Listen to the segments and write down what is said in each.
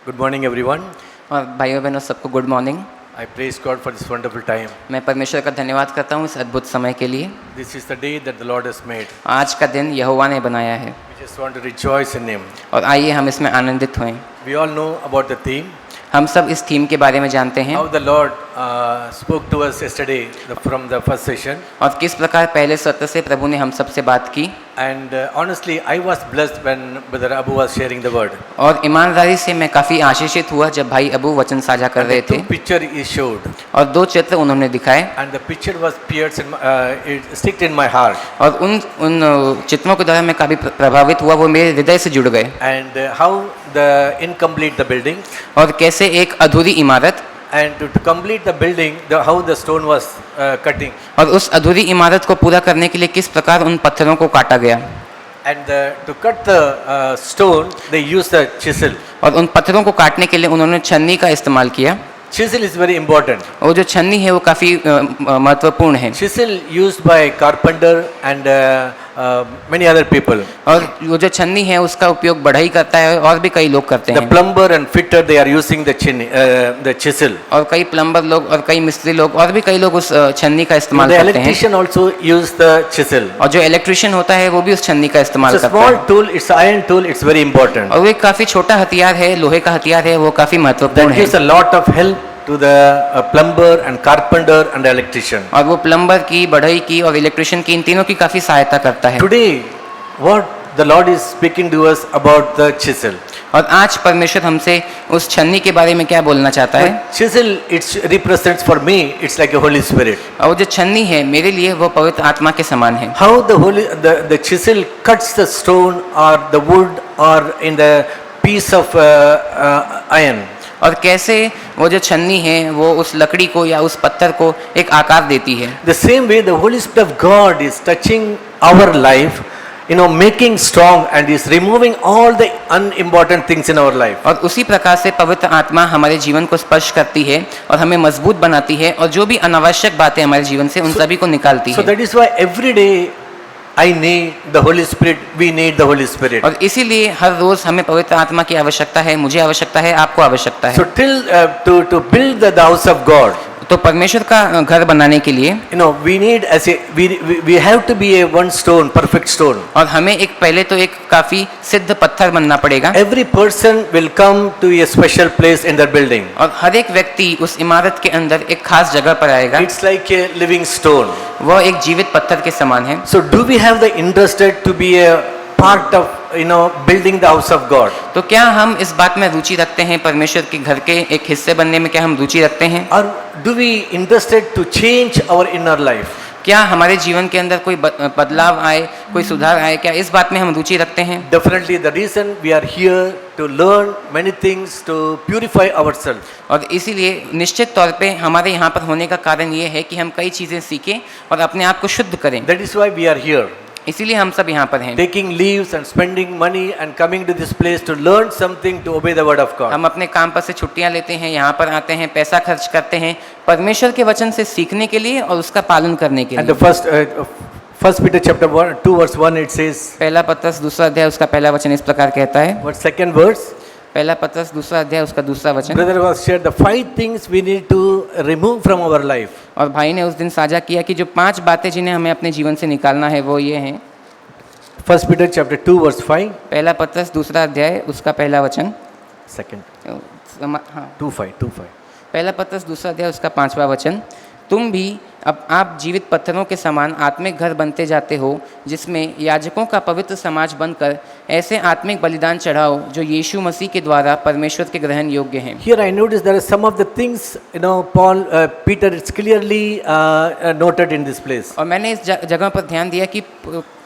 Good morning, everyone. और भाइयों बहनों सबको good morning. I praise God for this wonderful time. मैं परमेश्वर का धन्यवाद करता हूँ इस अद्भुत समय के लिए। This is the day that the Lord has made. आज का दिन यहोवा ने बनाया है We just want to rejoice in Him. और आइए हम इसमें आनंदित होएं। We all know about the theme, हम सब इस थीम के बारे में जानते हैं how the Lord spoke to us yesterday from the first session. और किस प्रकार पहले सत्र से प्रभु ने हम सबसे बात की। And honestly, I was blessed when Brother Abu was sharing the word. और ईमानदारी से मैं काफ़ी आशीषित हुआ जब भाई अबू वचन साझा कर रहे थे। Two picture he showed. और दो चित्र उन्होंने दिखाए And the picture was pierced in it sticked in my heart. और उन चित्रों के द्वारा मैं काफ़ी प्रभावित हुआ, वो मेरे हृदय से जुड़ गए। And how the incomplete the building. और कैसे एक अधूरी इमारत And to complete the building, how the stone was cutting. और उस अधूरी इमारत को पूरा करने के लिए किस प्रकार उन पत्थरों को काटा गया। And to cut the stone, they used the chisel. और उन पत्थरों को काटने के लिए उन्होंने छन्नी का इस्तेमाल किया। Chisel is very important. और जो छन्नी है वो काफ़ी महत्वपूर्ण है। Chisel used by carpenter and many other people. और वो जो छन्नी है उसका उपयोग बढ़ई करता है और भी कई लोग करते The हैं। plumber and fitter, they are using the chisel. और कई प्लम्बर लोग और कई मिस्त्री लोग और भी कई लोग उस छन्नी का इस्तेमाल The करते हैं। electrician also use the chisel. और जो इलेक्ट्रिशियन होता है वो भी उस छन्नी का इस्तेमाल It's a करता small है। tool, it's an iron tool, it's very important. और वो एक काफ़ी छोटा हथियार है, लोहे का हथियार है, वो काफ़ी महत्वपूर्ण That है। gives a lot of help to the plumber and carpenter and electrician. और वो प्लम्बर की, बढ़ई की और इलेक्ट्रिशियन की, इन तीनों की काफ़ी सहायता करता है। Today, what the Lord is speaking to us about the chisel. और आज परमेश्वर हमसे उस छन्नी के बारे में क्या बोलना चाहता है। The chisel, it represents for me, it's like a Holy Spirit. और वो जो छन्नी है मेरे लिए वो पवित्र आत्मा के समान है। How the chisel cuts the stone or the wood or in the piece of iron. और कैसे वो जो छन्नी है वो उस लकड़ी को या उस पत्थर को एक आकार देती है। The same way the Holy Spirit of God is touching our life, making strong and is removing all the unimportant things in our life. और उसी प्रकार से पवित्र आत्मा हमारे जीवन को स्पर्श करती है और हमें मजबूत बनाती है और जो भी अनावश्यक बातें हमारे जीवन से उन सभी को निकालती So है। that is why every day I need the Holy Spirit, we need the Holy Spirit. और इसीलिए हर रोज हमें पवित्र आत्मा की आवश्यकता है, मुझे आवश्यकता है, आपको आवश्यकता है। So to build the house of God, तो परमेश्वर का घर बनाने के लिए we need we have to be a one stone, perfect stone. और हमें एक पहले तो एक काफी सिद्ध पत्थर बनना पड़ेगा। Every person will come to a special place in their building. और हर एक व्यक्ति उस इमारत के अंदर एक खास जगह पर आएगा। It's like a living stone. वह एक जीवित पत्थर के समान है। So do we have the interested to be a part of building the house of God? तो क्या हम इस बात में रुचि रखते हैं, परमेश्वर के घर के एक हिस्से बनने में क्या हम रुचि रखते हैं? Or do we interested to change our inner life? क्या हमारे जीवन के अंदर कोई बदलाव आए, कोई सुधार आए, क्या इस बात में हम रुचि रखते हैं? Definitely the reason we are here to learn many things to purify ourselves. और इसीलिए निश्चित तौर पे हमारे यहाँ पर होने का कारण ये है कि हम कई चीज़ें सीखें और अपने आप को शुद्ध करें। That is why we are here. इसीलिए हम सब यहाँ पर हैं। Taking leaves and spending money and coming to this place to learn something to obey the word of God. हम अपने काम पर से छुट्टियाँ लेते हैं, यहाँ पर आते हैं, पैसा खर्च करते हैं परमेश्वर के वचन से सीखने के लिए और उसका पालन करने के And लिए। the first Peter chapter 2 verse 1 it says. पहला पत्रस दूसरा अध्याय उसका पहला वचन इस प्रकार कहता है। What second verse? पहला पत्रस दूसरा अध्याय उसका दूसरा वचन। Brother was shared the 5 things we need to remove from our life. और भाई ने उस दिन साझा किया कि जो 5 बातें जिन्हें हमें अपने जीवन से निकालना है वो ये हैं। First Peter chapter 2 verse 5. पहला पत्रस दूसरा अध्याय उसका पहला वचन। Second. हाँ, 2:5. पहला पत्रस दूसरा अध्याय उसका 5वां वचन। तुम भी अब आप जीवित पत्थरों के समान आत्मिक घर बनते जाते हो जिसमें याजकों का पवित्र समाज बनकर ऐसे आत्मिक बलिदान चढ़ाओ जो यीशु मसीह के द्वारा परमेश्वर के ग्रहण योग्य हैं। Here I notice there are some of the things Peter it's clearly noted in this place. और मैंने इस जगह पर ध्यान दिया कि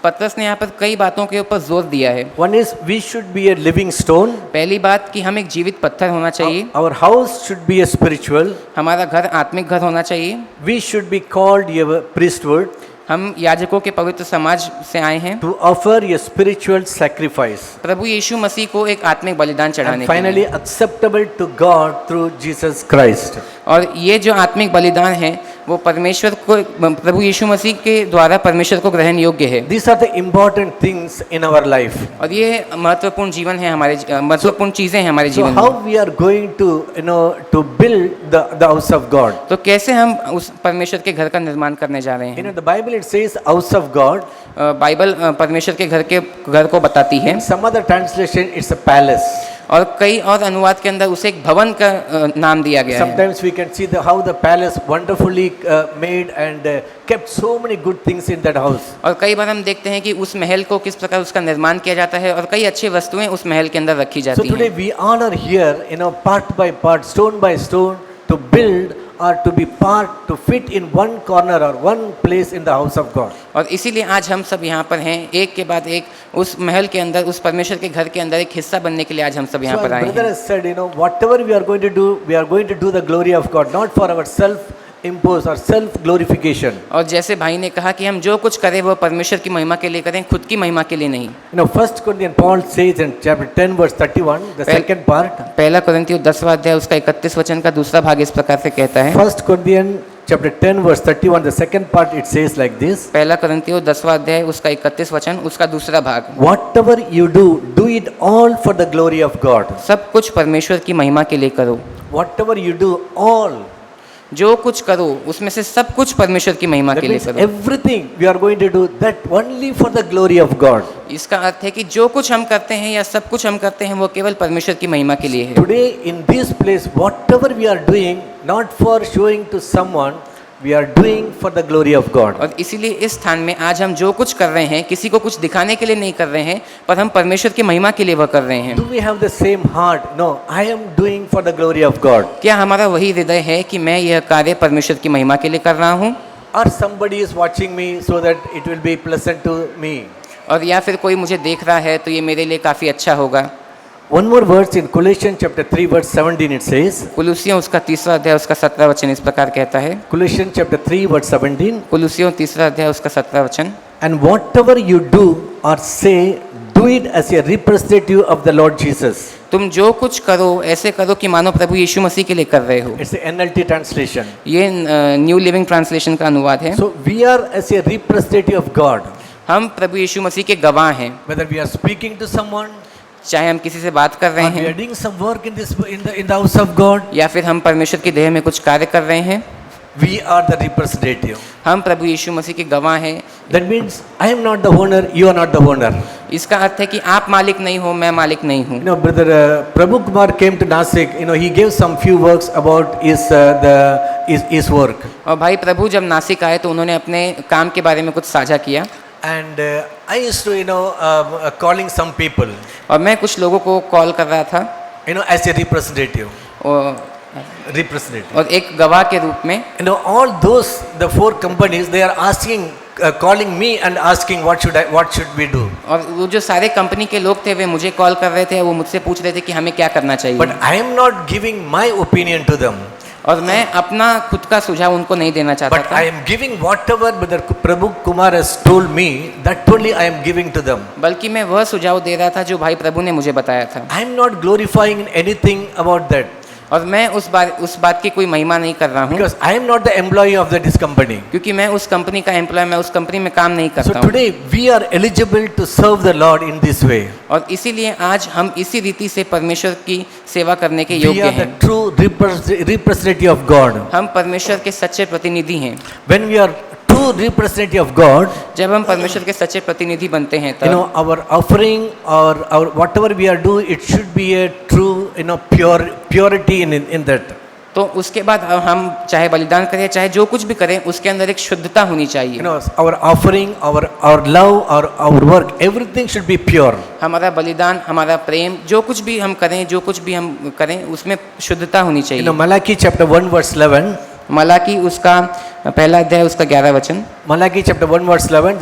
पत्रस ने यहाँ पर कई बातों के ऊपर जोर दिया है। One is we should be a living stone. पहली बात कि हम एक जीवित पत्थर होना चाहिए। Our house should be a spiritual. हमारा घर आत्मिक घर होना चाहिए। We should be called a priesthood. हम याजकों के पवित्र समाज से आए हैं to offer a spiritual sacrifice. प्रभु यीशु मसीह को एक आत्मिक बलिदान चढ़ाने And के finally लिए। acceptable to God through Jesus Christ. और ये जो आत्मिक बलिदान है वो परमेश्वर को, प्रभु यीशु मसीह के द्वारा परमेश्वर को ग्रहण योग्य है। These are the important things in our life. और ये महत्वपूर्ण जीवन है हमारे महत्वपूर्ण चीज़ें हैं हमारे So जीवन how में। we are going to, to build the house of God? तो कैसे हम उस परमेश्वर के घर का निर्माण करने जा रहे हैं? The Bible it says house of God. Bible परमेश्वर के घर को बताती है। In some other translation it's a palace. और कई और अनुवाद के अंदर उसे एक भवन का नाम दिया गया है। Sometimes we can see how the palace wonderfully made and kept so many good things in that house. और कई बार हम देखते हैं कि उस महल को किस प्रकार उसका निर्माण किया जाता है और कई अच्छी वस्तुएं उस महल के अंदर रखी So जाती today हैं। we all are here, part by part, stone by stone, to build or to be part, to fit in one corner or one place in the house of God. और इसीलिए आज हम सब यहाँ पर हैं, एक के बाद एक उस महल के अंदर, उस परमेश्वर के घर के अंदर एक हिस्सा बनने के लिए आज हम सब यहाँ So पर our आए brother हैं। has said, whatever we are going to do, we are going to do the glory of God, not for our self-impose or self-glorification. और जैसे भाई ने कहा कि हम जो कुछ करें वो परमेश्वर की महिमा के लिए करें, खुद की महिमा के लिए नहीं। 1 Corinthians Paul says in chapter 10 verse 31, the second part. पहला कोरिन्थियों 10वां अध्याय उसका 31 वचन का दूसरा भाग इस प्रकार से कहता है। 1 Corinthians chapter 10 verse 31, the second part it says like this. पहला कोरिन्थियों 10वां अध्याय उसका 31 वचन उसका दूसरा भाग। Whatever you do it all for the glory of God. सब कुछ परमेश्वर की महिमा के लिए करो। Whatever you do, all. जो कुछ करो उसमें से सब कुछ परमेश्वर की महिमा That के लिए means करो। everything we are going to do that only for the glory of God. इसका अर्थ है कि जो कुछ हम करते हैं या सब कुछ हम करते हैं वो केवल परमेश्वर की महिमा के लिए है। Today in this place, whatever we are doing, not for showing to someone, we are doing for the glory of God. और इसीलिए इस स्थान में आज हम जो कुछ कर रहे हैं किसी को कुछ दिखाने के लिए नहीं कर रहे हैं, पर हम परमेश्वर की महिमा के लिए वह कर रहे हैं। Do we have the same heart? No, I am doing for the glory of God. क्या हमारा वही हृदय है कि मैं यह कार्य परमेश्वर की महिमा के लिए कर रहा हूँ? Or somebody is watching me so that it will be pleasant to me. और या फिर कोई मुझे देख रहा है तो ये मेरे लिए काफ़ी अच्छा होगा। One more verse in Colossians chapter 3 verse 17 it says. कुलुसियों उसका 3वां अध्याय उसका 17वां वचन इस प्रकार कहता है। Colossians chapter 3 verse 17. कुलुसियों 3वां अध्याय उसका 17वां वचन। And whatever you do or say, do it as a representative of the Lord Jesus. तुम जो कुछ करो ऐसे करो कि मानो प्रभु यीशु मसीह के लिए कर रहे हो। It's a NLT translation. ये न्यू लिविंग ट्रांसलेशन का अनुवाद है। So we are as a representative of God. हम प्रभु यीशु मसीह के गवाह हैं। Whether we are speaking to someone, चाहे हम किसी से बात कर रहे or we are हैं doing some work in the house of God, या फिर हम परमेश्वर की देह में कुछ कार्य कर रहे हैं, we are the representative. हम प्रभु यीशु मसीह के गवाह हैं। That means I am not the owner, you are not the owner. इसका अर्थ है कि आप मालिक नहीं हो, मैं मालिक नहीं हूँ। Brother Prabhu Kumar came to Nasik. He gave some few works about his work. और भाई प्रभु जब नासिक आए तो उन्होंने अपने काम के बारे में कुछ साझा किया। And I used to, calling some people, और मैं कुछ लोगों को कॉल कर रहा था as a representative. और एक गवाह के रूप में। All the 4 companies, they are asking, calling me and asking what should we do. और वो जो सारे कंपनी के लोग थे वे मुझे कॉल कर रहे थे, वो मुझसे पूछ रहे थे कि हमें क्या करना चाहिए। But I am not giving my opinion to them. और मैं अपना खुद का सुझाव उनको नहीं देना चाहता But था। I am giving whatever Brother Prabhu Kumar has told me, that only I am giving to them. बल्कि मैं वह सुझाव दे रहा था जो भाई प्रभु ने मुझे बताया था। I am not glorifying anything about that. और मैं उस बात की कोई महिमा नहीं कर रहा हूँ, Because I am not the employee of this company. क्योंकि मैं उस कंपनी का एम्प्लॉय, मैं उस कंपनी में काम नहीं So करता हूँ। today we are eligible to serve the Lord in this way. और इसीलिए आज हम इसी रीति से परमेश्वर की सेवा करने के We योग्य are the हैं। true representative of God. हम परमेश्वर के सच्चे प्रतिनिधि हैं। When we are true representative of God, जब हम परमेश्वर के सच्चे प्रतिनिधि बनते हैं तब our offering or our whatever we are doing, it should be a true, purity in that. तो उसके बाद हम चाहे बलिदान करें चाहे जो कुछ भी करें उसके अंदर एक शुद्धता होनी चाहिए। Our offering, our love, our work, everything should be pure. हमारा बलिदान, हमारा प्रेम, जो कुछ भी हम करें उसमें शुद्धता होनी चाहिए। Malachi chapter 1 verse 11. मलाकी उसका पहला अध्याय उसका 11 वचन। Malachi chapter 1 verse 11.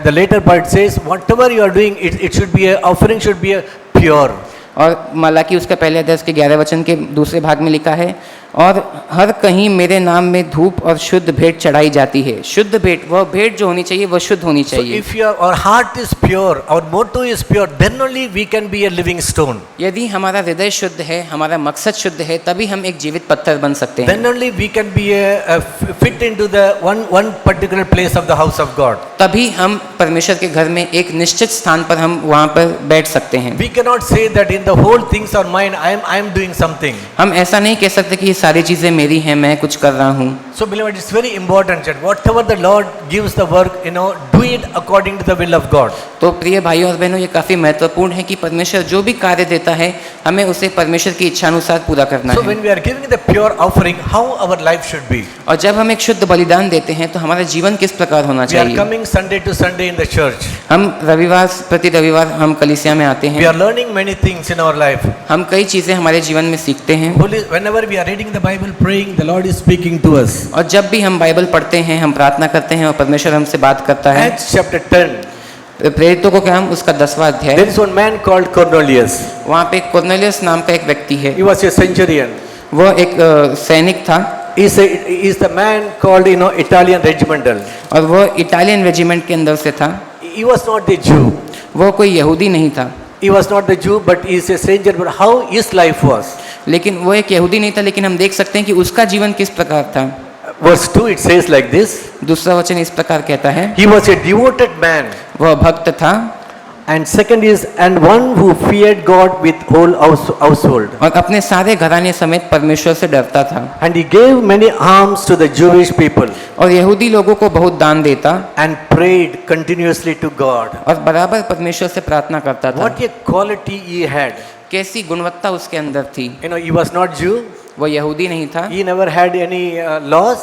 The later part says, whatever you are doing, it should be offering should be pure. और मलाकी उसका पहले अध्याय उसके 11 वचन के दूसरे भाग में लिखा है, और हर कहीं मेरे नाम में धूप और शुद्ध भेंट चढ़ाई जाती है। शुद्ध भेंट, वह भेंट जो होनी चाहिए वह शुद्ध होनी So चाहिए। if our heart is pure, our motto is pure, then only we can be a living stone. यदि हमारा हृदय शुद्ध है, हमारा मकसद शुद्ध है, तभी हम एक जीवित पत्थर बन सकते हैं। Then only we can be fit into the one particular place of the house of God. तभी हम परमेश्वर के घर में एक निश्चित स्थान पर हम वहाँ पर बैठ सकते हैं। We cannot say that in the whole things are mine, I am doing something. हम ऐसा नहीं कह सकते कि ये सारी चीज़ें मेरी हैं, मैं कुछ कर रहा हूँ। So beloved, it's very important that whatever the Lord gives the work, do it according to the will of God. तो प्रिय भाइयों और बहनों, ये काफ़ी महत्वपूर्ण है कि परमेश्वर जो भी कार्य देता है हमें उसे परमेश्वर की इच्छानुसार पूरा करना So है। when we are giving the pure offering, how our life should be? और जब हम एक शुद्ध बलिदान देते हैं तो हमारा जीवन किस प्रकार होना We are चाहिए। coming Sunday to Sunday in the church. हम प्रति रविवार हम कलीसिया में आते We हैं। are learning many things in our life. हम कई चीज़ें हमारे जीवन में सीखते हैं। Whenever we are reading the Bible, praying, the Lord is speaking to us. और जब भी हम बाइबल पढ़ते हैं, हम प्रार्थना करते हैं और परमेश्वर हमसे बात करता है। Acts chapter 10. प्रेरितों को काम उसका 10वां अध्याय। There is one man called Cornelius. वहाँ पे कोर्नेलियस नाम का एक व्यक्ति है। He was a centurion. वो एक सैनिक था He is the man called Italian regimental. और वो इटालियन रेजिमेंट के अंदर से था। He was not the Jew. वो कोई यहूदी नहीं था, He was not the Jew, but he is a stranger. But how his life was? लेकिन वो एक यहूदी नहीं था, लेकिन हम देख सकते हैं कि उसका जीवन किस प्रकार था। Verse 2 it says like this. दूसरा वचन इस प्रकार कहता है, He was a devoted man. वह भक्त था। And second is, and one who feared God with whole household. और अपने सारे घराने समेत परमेश्वर से डरता था। And he gave many alms to the Jewish people. और यहूदी लोगों को बहुत दान देता And prayed continuously to God. और बराबर परमेश्वर से प्रार्थना करता था। What a quality he had. कैसी गुणवत्ता उसके अंदर थी। He was not Jew. वो यहूदी नहीं था, He never had any laws.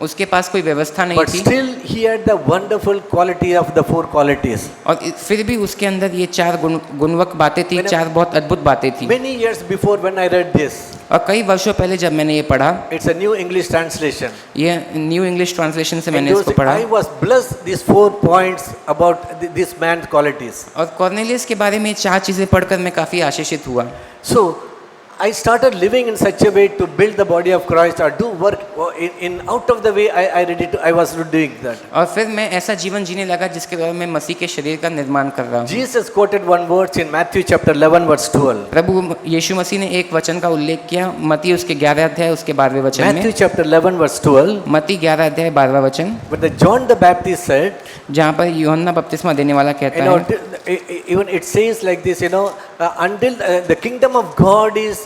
उसके पास कोई व्यवस्था नहीं But थी, still he had the wonderful quality of the 4 qualities. और फिर भी उसके अंदर ये 4 गुणवक बातें थी, 4 बहुत अद्भुत बातें थी। Many years before when I read this, और कई वर्षों पहले जब मैंने ये पढ़ा, it's a New English translation. ये न्यू इंग्लिश ट्रांसलेशन से And मैंने इसको पढ़ा। I was blessed these 4 points about this man's qualities. और कॉर्नेलियस के बारे में 4 चीज़ें पढ़कर मैं काफ़ी आशीषित हुआ। So I started living in such a way to build the body of Christ or do work in out of the way I was doing that. और फिर मैं ऐसा जीवन जीने लगा जिसके द्वारा मैं मसीह के शरीर का निर्माण कर रहा हूँ। Jesus quoted one verse in Matthew chapter 11 verse 12. प्रभु यीशु मसीह ने एक वचन का उल्लेख किया, मत्ती उसके 11 अध्याय उसके 12वें वचन Matthew में। chapter 11 verse 12. मत्ती 11 अध्याय 12वां वचन, But John the Baptist said, जहाँ पर यूहन्ना बपतिस्मा देने वाला कहता है, even it says like this, until the kingdom of God is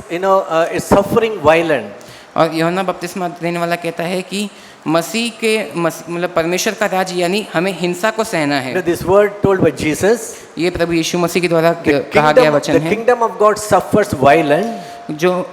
is suffering violent. और यूहन्ना बपतिस्मा देने वाला कहता है कि मसीह के मतलब परमेश्वर का राज यानी हमें हिंसा को सहना है। This word told by Jesus. ये प्रभु यीशु मसीह के द्वारा The कहा गया वचन the है। kingdom of God suffers violence.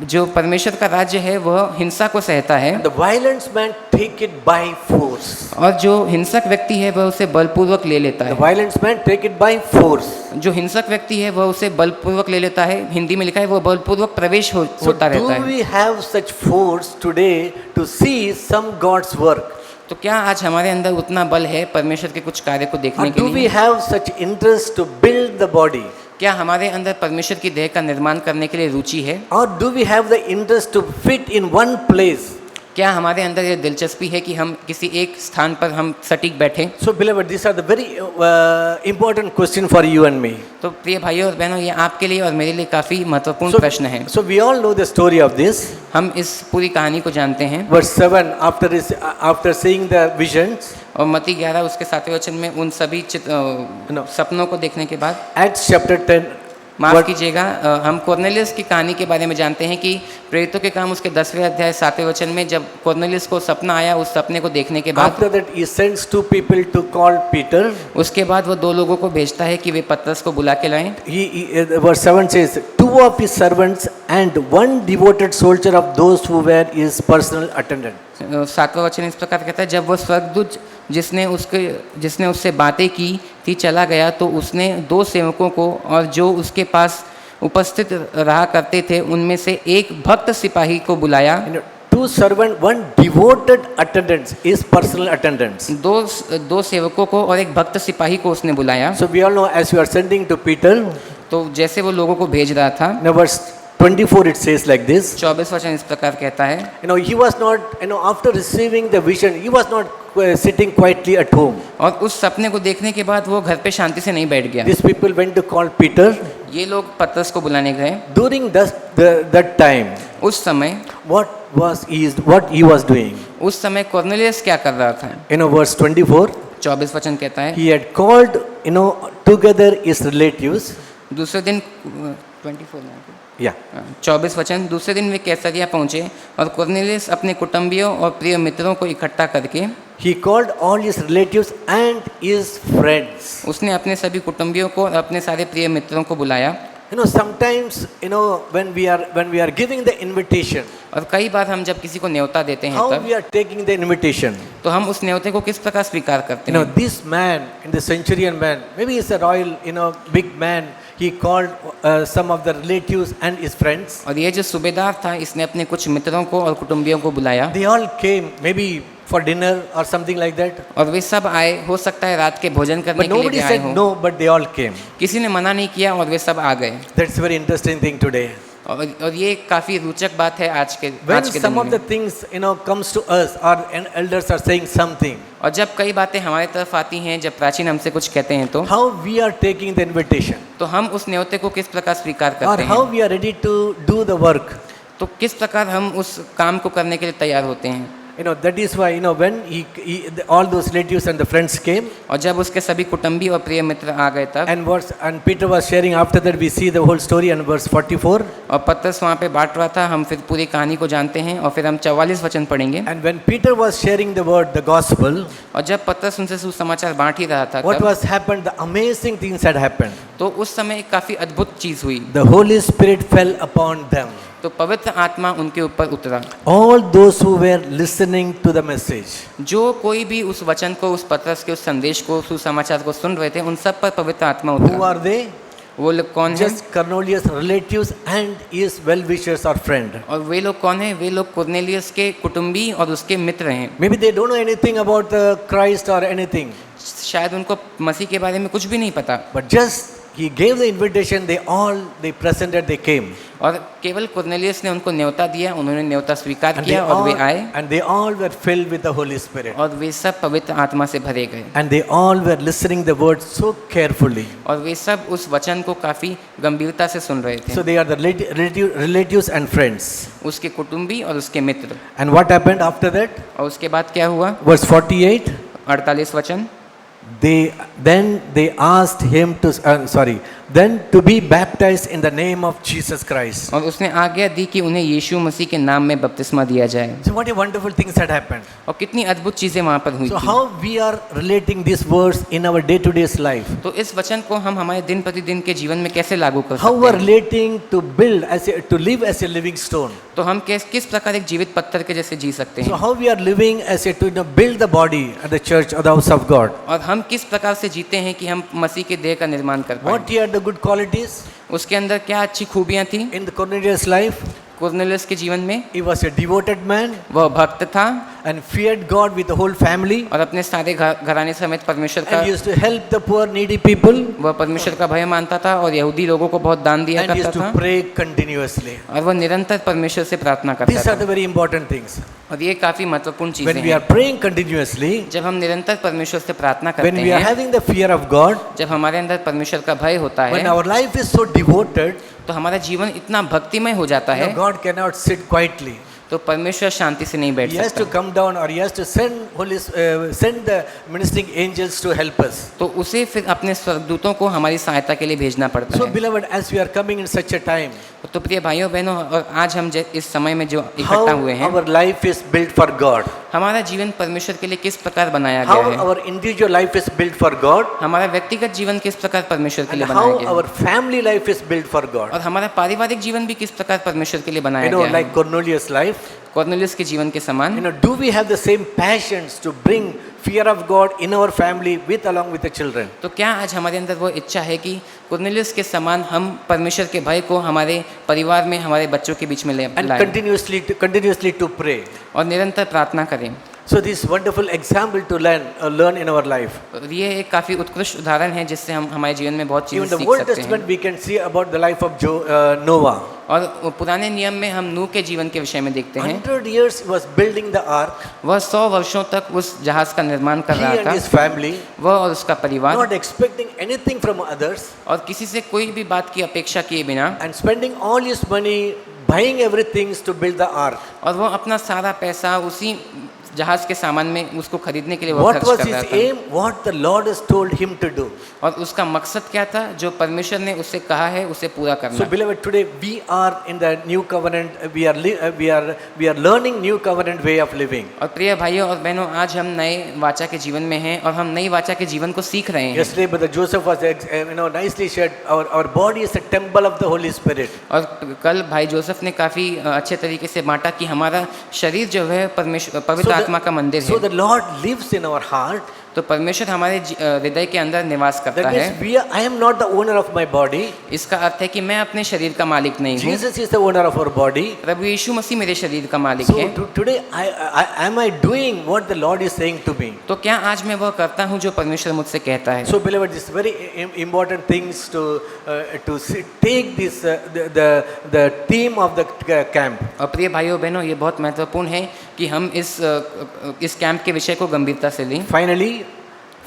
जो परमेश्वर का राज्य है वह हिंसा को सहता है, The violence man take it by force. और जो हिंसक व्यक्ति है वह उसे बलपूर्वक ले लेता The है। violence man take it by force. जो हिंसक व्यक्ति है वह उसे बलपूर्वक ले लेता है, हिंदी में लिखा है वो बलपूर्वक प्रवेश So होता do रहता है। we have such force today to see some God's work? तो क्या आज हमारे अंदर उतना बल है परमेश्वर के कुछ कार्य को Or देखने के do we लिए? have such interest to build the body? क्या हमारे अंदर परमेश्वर की देह का निर्माण करने के लिए रुचि है? Or do we have the interest to fit in one place? क्या हमारे अंदर ये दिलचस्पी है कि हम किसी एक स्थान पर हम सटीक बैठें? So beloved, these are the very important question for you and me. तो प्रिय भाइयों और बहनों, ये आपके लिए और मेरे लिए काफ़ी महत्वपूर्ण प्रश्न है। So we all know the story of this. हम इस पूरी कहानी को जानते हैं। Verse 7, after seeing the visions, और मत्ती 11 उसके 7वें वचन में उन सभी सपनों को देखने के बाद, Acts chapter 10, माफ़ कीजिएगा, हम कॉर्नेलियस की कहानी के बारे में जानते हैं कि प्रेरितों के काम उसके 10वें अध्याय 7वें वचन में जब कॉर्नेलियस को सपना आया, उस सपने को देखने के बाद after that he sends 2 people to call Peter. उसके बाद वो 2 लोगों को भेजता है कि वे पतरस को बुला के लाएं। Verse 7 says, 2 of his servants and 1 devoted soldier of those who were his personal attendant. 7वां वचन इस प्रकार कहता है, जब वो स्वर्गदूत जिसने उससे बातें की थी चला गया, तो उसने 2 सेवकों को और जो उसके पास उपस्थित रहा करते थे उनमें से एक भक्त सिपाही को बुलाया। 2 servants, 1 devoted attendants, his personal attendants. दो सेवकों को और एक भक्त सिपाही को उसने बुलाया। So we all know, as you are sending to Peter, तो जैसे वो लोगों को भेज रहा था, now verse 24 it says like this. 24 वचन इस प्रकार कहता है, He was not, after receiving the vision, he was not sitting quietly at home. और उस सपने को देखने के बाद वो घर पे शांति से नहीं बैठ गया। These people went to call Peter. ये लोग पतरस को बुलाने गए। During that time, उस समय what he was doing? उस समय कॉर्नेलियस क्या कर रहा था? Verse 24, 24 वचन कहता है, he had called, together his relatives. दूसरे दिन 24 Yeah. 24 वचन, दूसरे दिन वे कैसरिया पहुंचे और कॉर्नेलियस अपने कुटुंबियों और प्रिय मित्रों को इकट्ठा करके He called all his relatives and his friends. उसने अपने सभी कुटुंबियों को और अपने सारे प्रिय मित्रों को बुलाया। Sometimes, when we are giving the invitation, और कई बार हम जब किसी को न्योता देते हैं how तब we are taking the invitation. तो हम उस न्योते को किस प्रकार स्वीकार करते हैं। This man, in the centurion man, maybe he's a royal, big man. He called some of the relatives and his friends. और ये जो सूबेदार था, इसने अपने कुछ मित्रों को और कुटुंबियों को बुलाया They all came, maybe for dinner or something like that. और वे सब आए, हो सकता है रात के भोजन करने But के लिए nobody भी आए said हों। no, but they all came. किसी ने मना नहीं किया और वे सब आ गए। That's a very interesting thing today. और ये काफी रोचक बात है आज के When दिन some of the में। things, comes to us, or elders are saying something, और जब कई बातें हमारी तरफ आती हैं, जब प्राचीन हमसे कुछ कहते हैं how we are taking the invitation, तो हम उस न्योते को किस प्रकार स्वीकार or करते how हैं, we are ready to do the work. तो किस प्रकार हम उस काम को करने के लिए तैयार होते हैं। That is why, when all those relatives and the friends came, और जब उसके सभी कुटुंबी और प्रिय मित्र आ गए तब, and Peter was sharing, after that we see the whole story in verse 44. और पतरस वहाँ पे बांट रहा था, हम फिर पूरी कहानी को जानते हैं और फिर हम 44 वचन पढ़ेंगे। And when Peter was sharing the word, the gospel, और जब पतरस उनसे सुसमाचार बांट ही रहा था what तब, was happened, the amazing things had happened. तो उस समय एक काफी अद्भुत चीज हुई। The Holy Spirit fell upon them. तो पवित्र आत्मा उनके ऊपर उतरा। All those who were listening to the message. जो कोई भी उस वचन को, उस पतरस के उस संदेश को, सुसमाचार को सुन रहे थे, उन सब पर पवित्र आत्मा Who उतरा। are they? वो लोग कौन हैं? Just Cornelius' relatives and his well-wishers or friend. और वे लोग कौन हैं? वे लोग कुरनेलियस के कुटुंबी और उसके मित्र हैं। Maybe they don't know anything about the Christ or anything, शायद उनको मसीह के बारे में कुछ भी नहीं पता, but just he gave the invitation. They presented, they came, और केवल कुरनेलियस ने उनको न्योता दिया, उन्होंने न्योता स्वीकार and they किया और वे all, आए and they all were filled with the Holy Spirit, और वे सब पवित्र आत्मा से भरे गए। and they all were listening the word so carefully. और वे सब उस वचन को काफी गंभीरता से सुन रहे थे। So they are the relatives and friends. उसके कुटुंबी और उसके मित्र। And what happened after that? और उसके बाद क्या हुआ? Verse 48. 48 वचन, Then they asked him to be baptized in the name of Jesus Christ. और उसने आज्ञा दी कि उन्हें यीशु मसीह के नाम में बपतिस्मा दिया जाए। So what a wonderful things had happened. और कितनी अद्भुत चीजें वहाँ पर हुई So थी। how we are relating this verse in our day-to-day life? तो इस वचन को हम हमारे दिन प्रतिदिन के जीवन में कैसे लागू कर How we are सकते हैं? relating to live as a living stone? तो हम किस प्रकार एक जीवित पत्थर के जैसे जी सकते So हैं? how we are living as to build the body at the church or the house of God? और हम किस प्रकार से जीते हैं कि हम मसीह के देह का निर्माण कर पाएं? What are the good qualities उसके अंदर क्या अच्छी खूबियां थी? in the Cornelius' life? Cornelius के जीवन में He was a devoted man वह भक्त था and feared God with the whole family, और अपने सारे घराने समेत परमेश्वर का, and used to help the poor needy people, वह परमेश्वर का भय मानता था और यहूदी लोगों को बहुत दान दिया and करता used to था pray continuously. और वह निरंतर परमेश्वर से प्रार्थना करता These are था। the very important things. और ये काफी महत्वपूर्ण चीजें When we are हैं। praying continuously, जब हम निरंतर परमेश्वर से प्रार्थना करते when we are हैं, having the fear of God, जब हमारे अंदर परमेश्वर का भय होता when है, our life is so devoted, तो हमारा जीवन इतना भक्तिमय हो जाता है, God cannot sit quietly. तो परमेश्वर शांति से नहीं बैठ He has to सकता। come down, or he has to send the ministering angels to help us. तो उसे फिर अपने स्वर्गदूतों को हमारी सहायता के लिए भेजना पड़ता So है। beloved, as we are coming in such a time, तो प्रिय भाइयों बहनों, और आज हम इस समय में जो how इकट्ठा हुए हैं, our life is built for God, हमारा जीवन परमेश्वर के लिए किस प्रकार बनाया how गया है, our individual life is built for God, हमारा व्यक्तिगत जीवन किस प्रकार परमेश्वर के and लिए बनाया how गया our है, family life is built for God. और हमारा पारिवारिक जीवन भी किस प्रकार परमेश्वर के लिए बनाया गया है। Like Cornelius' life, कॉर्नेलियस के जीवन के समान do we have the same passions to bring fear of God in our family along with the children? तो क्या आज हमारे अंदर वो इच्छा है कि कॉर्नेलियस के समान हम परमेश्वर के भय को हमारे परिवार में, हमारे बच्चों के बीच में And लाएं continuously to pray. और निरंतर प्रार्थना करें। So this wonderful example to learn in our life. और ये एक काफ़ी उत्कृष्ट उदाहरण है जिससे हम हमारे जीवन में बहुत Even चीज़ें the सीख Old सकते Testament हैं। we can see about the life of Noah. और पुराने नियम में हम नूह के जीवन के विषय में देखते हैं। 100 years he was building the ark. वह 100 वर्षों तक उस जहाज का निर्माण कर He रहा and था, his family, वह और उसका परिवार, not expecting anything from others, और किसी से कोई भी बात की अपेक्षा किए बिना, and spending all his money buying everything to build the ark. और वह अपना सारा पैसा उसी जहाज के सामान में उसको खरीदने के लिए वह What खर्च was कर his रहा था। aim? What the Lord has told him to do. और उसका मकसद क्या था? जो परमेश्वर ने उससे कहा है उसे पूरा So करना। beloved, today we are in the new covenant. We are learning new covenant way of living. और प्रिय भाइयों और बहनों, आज हम नए वाचा के जीवन में हैं और हम नई वाचा के जीवन को सीख रहे हैं। Yesterday, Brother Joseph was nicely shared. Our body is a temple of the Holy Spirit. और कल भाई जोसेफ ने काफ़ी अच्छे तरीके से बांटा कि हमारा शरीर जो है परमेश्वर पवित्र आत्मा का मंदिर So है। the Lord lives in our heart. तो परमेश्वर हमारे हृदय के अंदर निवास करता That है। means I am not the owner of my body. इसका अर्थ है कि मैं अपने शरीर का मालिक नहीं हूँ, Jesus is the owner of our body. प्रभु यीशु मसीह मेरे शरीर का मालिक So है। today, am I doing what the Lord is saying to me? तो क्या आज मैं वह करता हूँ जो परमेश्वर मुझसे कहता है? So beloved, this very important things to take this the theme of the camp. और प्रिय भाइयों बहनों, ये बहुत महत्वपूर्ण है कि हम इस कैंप के विषय को गंभीरता से लें। Finally,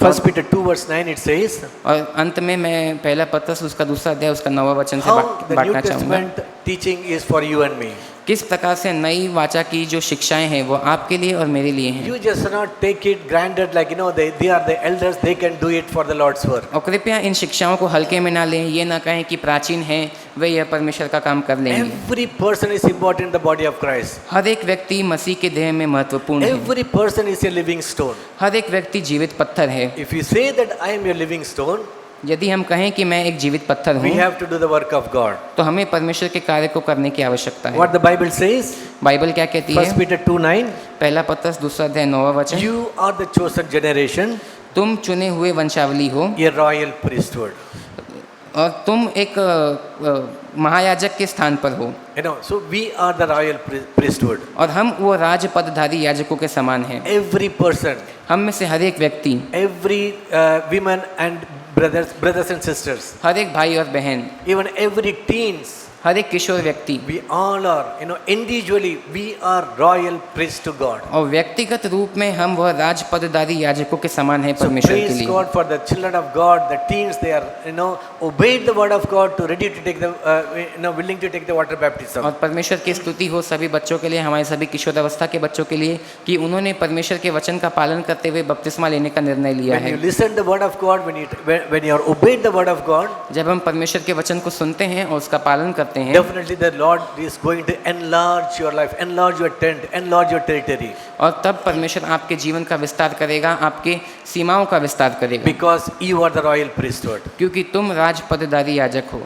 1 Peter 2 verse 9 it says, और अंत में मैं पहला पत्रस उसका दूसरा अध्याय उसका 9वां वचन से how the New बांटना चाहूँगा। Testament teaching is for you and me. किस प्रकार से नई वाचा की जो शिक्षाएं हैं वो आपके लिए और मेरे लिए हैं। You just not take it granted like they are the elders, they can do it for the Lord's work. और कृपया इन शिक्षाओं को हल्के में ना लें, ये ना कहें कि प्राचीन हैं वे यह परमेश्वर का काम कर लेंगे। Every person is important in the body of Christ. हर एक व्यक्ति मसीह के देह में महत्वपूर्ण है। Every person is a living stone. हर एक व्यक्ति जीवित पत्थर है। If you say that I am a living stone, यदि हम कहें कि मैं एक जीवित पत्थर we हूँ, have to do the work of God. तो हमें परमेश्वर के कार्य को करने की आवश्यकता है। What the Bible says, Bible क्या कहती 1 है? Peter 2:9, पहला पत्रस दूसरा अध्याय 9वां वचन, you are the chosen generation, तुम चुने हुए वंशावली हो a royal priesthood. और तुम एक महायाजक के स्थान पर हो। So we are the royal priesthood. और हम वो राज पदधारी याजकों के समान हैं। Every person, हम में से हर एक व्यक्ति, every women and brothers and sisters, हर एक भाई और बहन, even every teens, हर एक किशोर व्यक्ति, we all are, individually, we are royal priests to God. और व्यक्तिगत रूप में हम वह राज पदधारी याजकों के समान हैं So परमेश्वर के praise लिए। God for the children of God, the teens, they are, obeyed the word of God to ready to take the, willing to take the water baptism. और परमेश्वर की स्तुति हो सभी बच्चों के लिए, हमारे सभी किशोरावस्था के बच्चों के लिए, कि उन्होंने परमेश्वर के वचन का पालन करते हुए बपतिस्मा लेने का निर्णय लिया When है। you listen the word of God, when you are obeyed the word of God, जब हम परमेश्वर के वचन को सुनते हैं और उसका पालन करते हैं, definitely the Lord is going to enlarge your life, enlarge your tent, enlarge your territory. और तब परमेश्वर आपके जीवन का विस्तार करेगा, आपके सीमाओं का विस्तार करेगा, Because you are the royal priesthood. क्योंकि तुम राज पदधारी याजक हो।